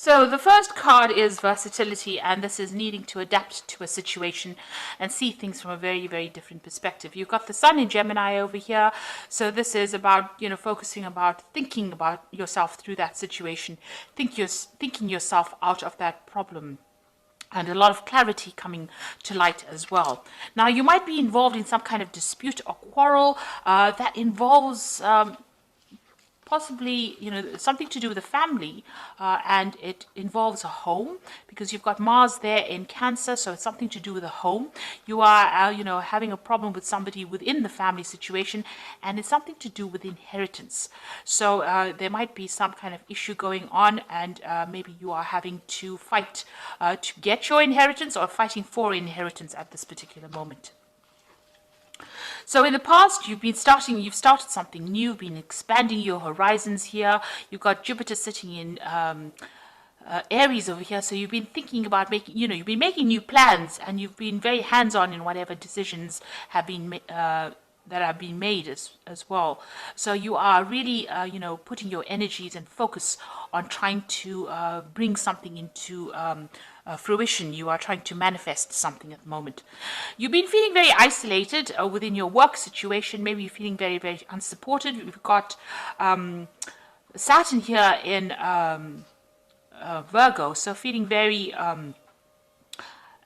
So the first card is versatility, and this is needing to adapt to a situation and see things from a very, very different perspective. You've got the sun in Gemini over here, so this is about, focusing about thinking about yourself through that situation, thinking yourself out of that problem. And a lot of clarity coming to light as well. Now, you might be involved in some kind of dispute or quarrel that involves possibly, something to do with the family, and it involves a home, because you've got Mars there in Cancer, so it's something to do with a home. You are, having a problem with somebody within the family situation, and it's something to do with inheritance. So there might be some kind of issue going on, and maybe you are having to fight to get your inheritance, or fighting for inheritance at this particular moment. So in the past, you've started something new, been expanding your horizons here. You've got Jupiter sitting in Aries over here. So you've been thinking about you've been making new plans, and you've been very hands-on in whatever decisions have been that have been made as well. So you are really, putting your energies and focus on trying to bring something into fruition. You are trying to manifest something at the moment. You've been feeling very isolated within your work situation. Maybe you're feeling very, very unsupported. We've got Saturn here in Virgo, so feeling very,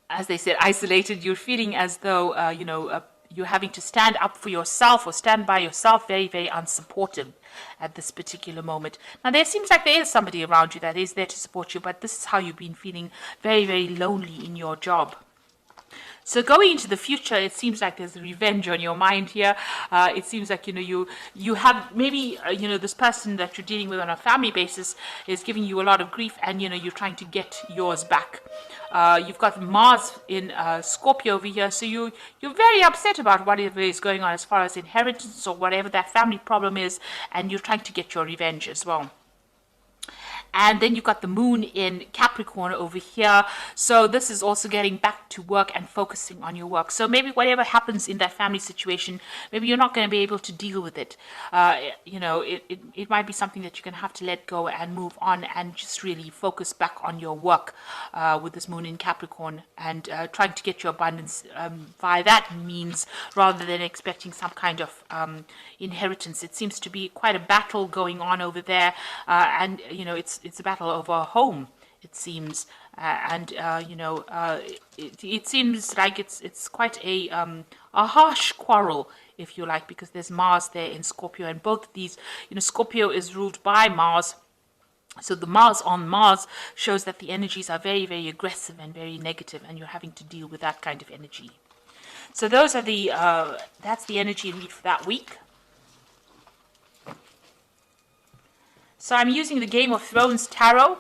as they said, isolated. You're feeling as though, you're having to stand up for yourself or stand by yourself, very, very unsupportive at this particular moment. Now, there seems like there is somebody around you that is there to support you, but this is how you've been feeling, very, very lonely in your job. So going into the future, it seems like there's revenge on your mind here. It seems like, you have maybe, this person that you're dealing with on a family basis is giving you a lot of grief, and, you're trying to get yours back. You've got Mars in Scorpio over here, so you're very upset about whatever is going on as far as inheritance or whatever that family problem is, and you're trying to get your revenge as well. And then you've got the moon in Capricorn over here. So this is also getting back to work and focusing on your work. So maybe whatever happens in that family situation, maybe you're not going to be able to deal with it. It might be something that you're going to have to let go and move on, and just really focus back on your work with this moon in Capricorn, and trying to get your abundance via that means, rather than expecting some kind of inheritance. It seems to be quite a battle going on over there, and it's a battle over a home, it seems, it seems like it's quite a harsh quarrel, if you like, because there's Mars there in Scorpio, and both of these, Scorpio is ruled by Mars. So the Mars on Mars shows that the energies are very, very aggressive and very negative, and you're having to deal with that kind of energy. So those are that's the energy read for that week. So I'm using the Game of Thrones Tarot,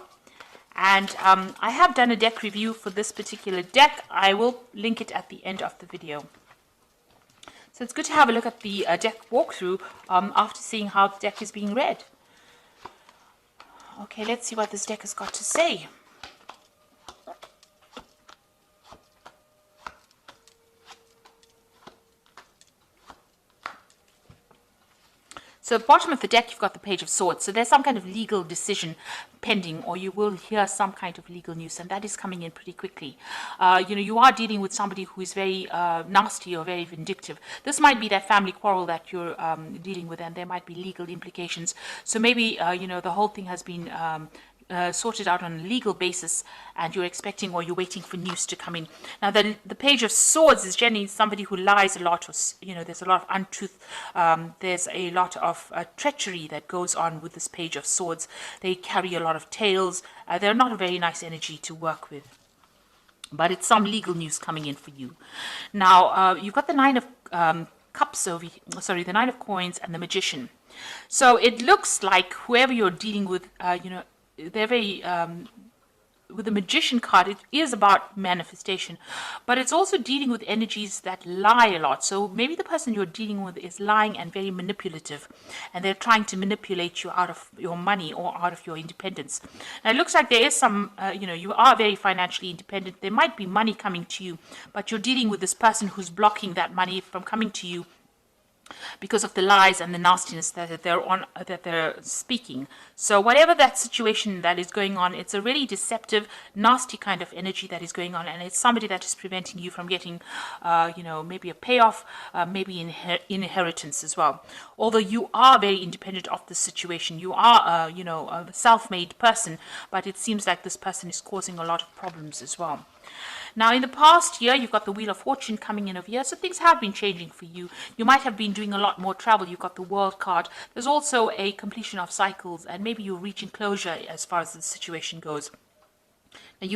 and I have done a deck review for this particular deck. I will link it at the end of the video. So it's good to have a look at the deck walkthrough after seeing how the deck is being read. Okay, let's see what this deck has got to say. So at the bottom of the deck, you've got the Page of Swords. So there's some kind of legal decision pending, or you will hear some kind of legal news, and that is coming in pretty quickly. You are dealing with somebody who is very nasty or very vindictive. This might be that family quarrel that you're dealing with, and there might be legal implications. So maybe, the whole thing has been sorted out on a legal basis, and you're expecting, or you're waiting for news to come in. Now, the Page of Swords is generally somebody who lies a lot, or there's a lot of untruth. There's a lot of treachery that goes on with this Page of Swords. They carry a lot of tales. They're not a very nice energy to work with, but it's some legal news coming in for you. Now, you've got the Nine of Cups over here, the Nine of Coins and the Magician. So it looks like whoever you're dealing with, they're very, with the Magician card, it is about manifestation, but it's also dealing with energies that lie a lot. So maybe the person you're dealing with is lying and very manipulative, and they're trying to manipulate you out of your money or out of your independence. Now, it looks like there is some, you are very financially independent. There might be money coming to you, but you're dealing with this person who's blocking that money from coming to you. because of the lies and the nastiness that they're speaking. So whatever that situation that is going on, it's a really deceptive, nasty kind of energy that is going on, and it's somebody that is preventing you from getting, maybe a payoff, maybe inheritance as well. Although you are very independent of the situation, you are, a self-made person, but it seems like this person is causing a lot of problems as well. Now, in the past year, you've got the Wheel of Fortune coming in over here, so things have been changing for you. You might have been doing a lot more travel. You've got the World card. There's also a completion of cycles, and maybe you're reaching closure as far as the situation goes. Now,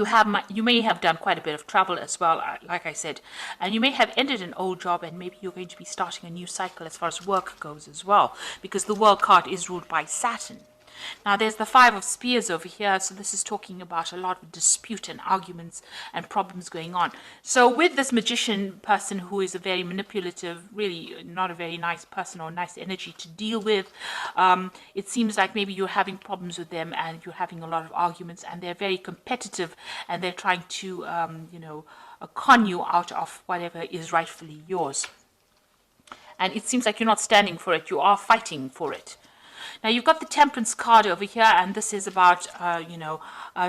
you may have done quite a bit of travel as well, like I said, and you may have ended an old job, and maybe you're going to be starting a new cycle as far as work goes as well, because the World card is ruled by Saturn. Now, there's the Five of Spears over here, so this is talking about a lot of dispute and arguments and problems going on. So with this magician person who is a very manipulative, really not a very nice person or nice energy to deal with, it seems like maybe you're having problems with them and you're having a lot of arguments, and they're very competitive, and they're trying to, con you out of whatever is rightfully yours. And it seems like you're not standing for it, you are fighting for it. Now, you've got the Temperance card over here, and this is about,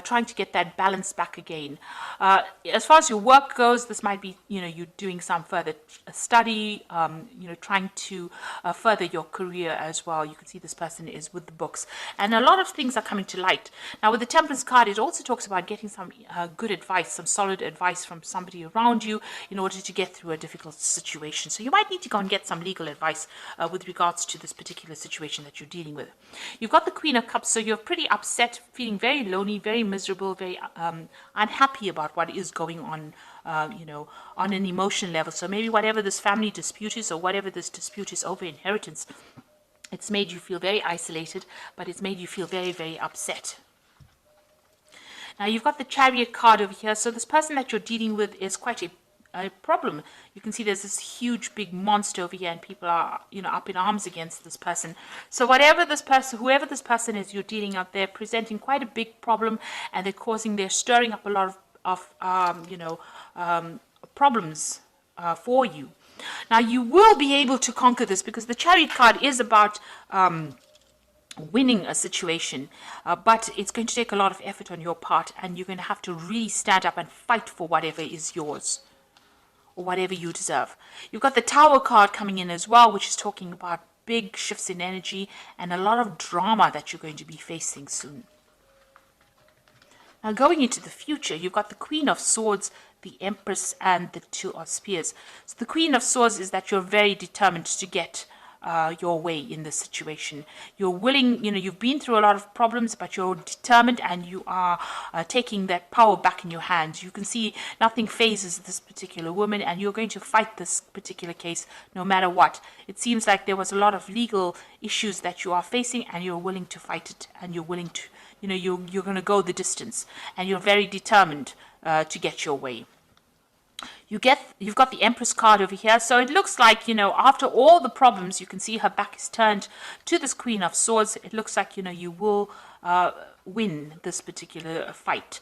trying to get that balance back again. As far as your work goes, this might be, you're doing some further study, trying to further your career as well. You can see this person is with the books, and a lot of things are coming to light. Now, with the Temperance card, it also talks about getting some good advice, some solid advice from somebody around you in order to get through a difficult situation. So you might need to go and get some legal advice with regards to this particular situation that you're dealing with. You've got the Queen of Cups, so you're pretty upset, feeling very lonely, very miserable, very unhappy about what is going on, on an emotion level. So maybe whatever this family dispute is, or whatever this dispute is over inheritance, it's made you feel very isolated, but it's made you feel very, very upset. Now, you've got the Chariot card over here, so this person that you're dealing with is quite a problem. You can see there's this huge big monster over here, and people are up in arms against this person. So whoever this person is you're dealing out there, presenting quite a big problem, and they're stirring up a lot of problems for you. Now, you will be able to conquer this, because the Chariot card is about winning a situation, but it's going to take a lot of effort on your part, and you're going to have to really stand up and fight for whatever is yours, or whatever you deserve. You've got the Tower card coming in as well, which is talking about big shifts in energy and a lot of drama that you're going to be facing soon. Now, going into the future, you've got the Queen of Swords, the Empress, and the Two of Spears. So the Queen of Swords is that you're very determined to get your way in this situation. You're willing, you've been through a lot of problems, but you're determined, and you are taking that power back in your hands. You can see nothing phases this particular woman, and you're going to fight this particular case no matter what. It seems like there was a lot of legal issues that you are facing, and you're willing to fight it, and you're willing to, you're going to go the distance, and you're very determined to get your way. You've got the Empress card over here, so it looks like, after all the problems, you can see her back is turned to this Queen of Swords. It looks like, you will win this particular fight,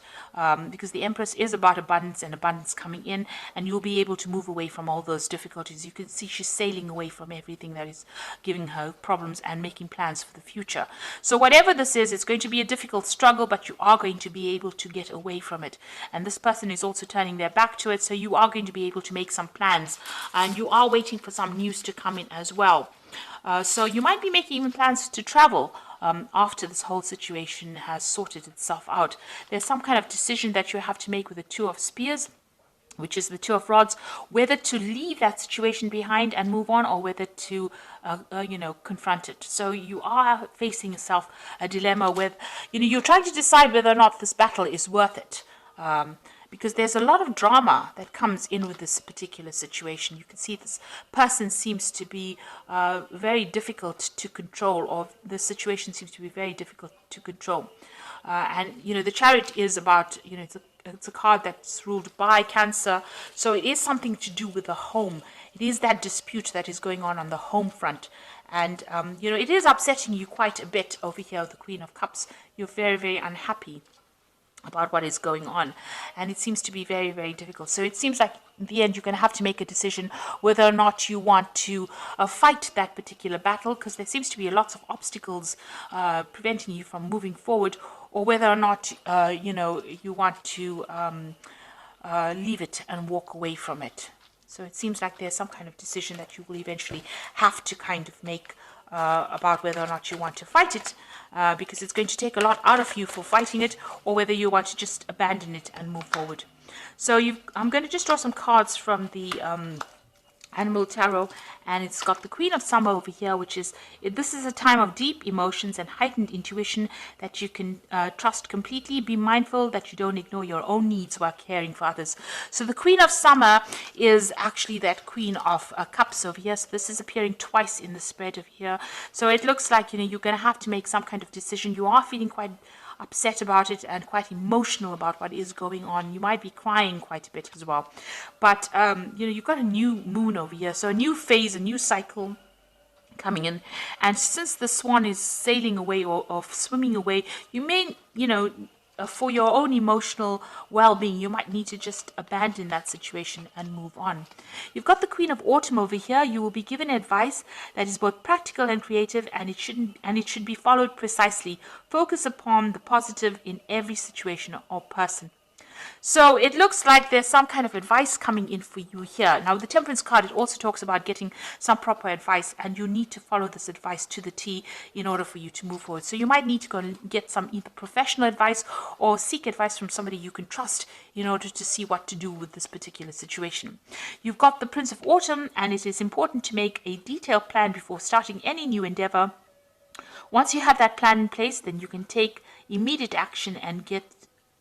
because the Empress is about abundance and abundance coming in, and you'll be able to move away from all those difficulties. You can see she's sailing away from everything that is giving her problems and making plans for the future. So whatever this is, it's going to be a difficult struggle, but you are going to be able to get away from it. And this person is also turning their back to it, so you are going to be able to make some plans, and you are waiting for some news to come in as well. So you might be making even plans to travel after this whole situation has sorted itself out. There's some kind of decision that you have to make with the Two of Spears, which is the Two of Rods, whether to leave that situation behind and move on, or whether to, confront it. So you are facing yourself a dilemma where, you're trying to decide whether or not this battle is worth it. Because there's a lot of drama that comes in with this particular situation. You can see this person seems to be very difficult to control, or the situation seems to be very difficult to control. And, the Chariot is about, it's a card that's ruled by Cancer. So it is something to do with the home. It is that dispute that is going on the home front. And, it is upsetting you quite a bit over here with the Queen of Cups. You're very, very unhappy about what is going on, and it seems to be very, very difficult. So it seems like in the end you're going to have to make a decision whether or not you want to fight that particular battle, because there seems to be lots of obstacles preventing you from moving forward, or whether or not you want to leave it and walk away from it. So it seems like there's some kind of decision that you will eventually have to kind of make about whether or not you want to fight it, because it's going to take a lot out of you for fighting it, or whether you want to just abandon it and move forward. So I'm going to just draw some cards from the Animal Tarot, and it's got the Queen of Summer over here, which is, this is a time of deep emotions and heightened intuition that you can trust completely. Be mindful that you don't ignore your own needs while caring for others. So the Queen of Summer is actually that Queen of Cups over here. So this is appearing twice in the spread over here. So it looks like, you're going to have to make some kind of decision. You are feeling quite upset about it and quite emotional about what is going on. You might be crying quite a bit as well. But, you've got a new moon over here. So a new phase, a new cycle coming in. And since the swan is sailing away or swimming away, you may, for your own emotional well-being, you might need to just abandon that situation and move on. You've got the Queen of Autumn over here. You will be given advice that is both practical and creative, and it should be followed precisely. Focus upon the positive in every situation or person. So it looks like there's some kind of advice coming in for you here. Now, the Temperance card, it also talks about getting some proper advice, and you need to follow this advice to the T in order for you to move forward. So you might need to go and get some either professional advice or seek advice from somebody you can trust in order to see what to do with this particular situation. You've got the Prince of Autumn, and it is important to make a detailed plan before starting any new endeavor. Once you have that plan in place, then you can take immediate action and get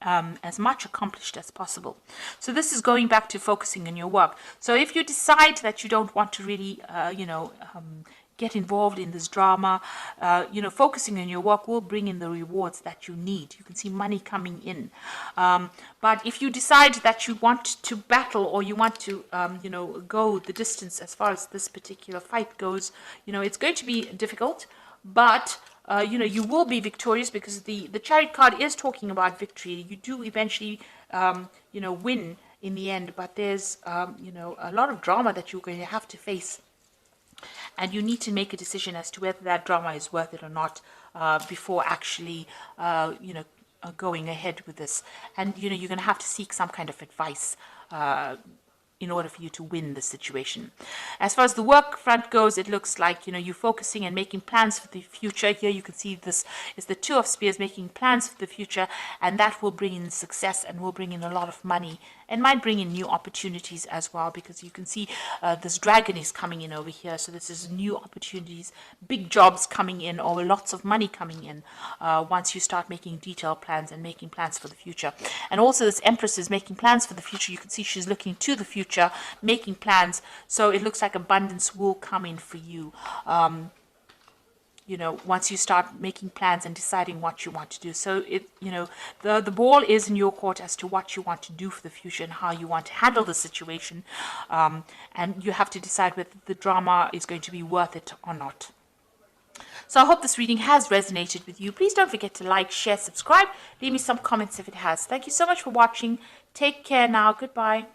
as much accomplished as possible. So this is going back to focusing on your work. So if you decide that you don't want to really, get involved in this drama, focusing on your work will bring in the rewards that you need. You can see money coming in. But if you decide that you want to battle, or you want to, go the distance as far as this particular fight goes, it's going to be difficult, but you will be victorious, because the Chariot card is talking about victory. You do eventually, win in the end, but there's, a lot of drama that you're going to have to face. And you need to make a decision as to whether that drama is worth it or not before actually, going ahead with this. And, you're going to have to seek some kind of advice in order for you to win the situation. As far as the work front goes, it looks like, you're focusing and making plans for the future. Here you can see this is the Two of Spears, making plans for the future, and that will bring in success and will bring in a lot of money, and might bring in new opportunities as well, because you can see this dragon is coming in over here. So this is new opportunities, big jobs coming in, or lots of money coming in once you start making detailed plans and making plans for the future. And also this Empress is making plans for the future. You can see she's looking to the future, making plans. So it looks like abundance will come in for you. Once you start making plans and deciding what you want to do. So the ball is in your court as to what you want to do for the future and how you want to handle the situation. And you have to decide whether the drama is going to be worth it or not. So I hope this reading has resonated with you. Please don't forget to like, share, subscribe. Leave me some comments if it has. Thank you so much for watching. Take care now. Goodbye.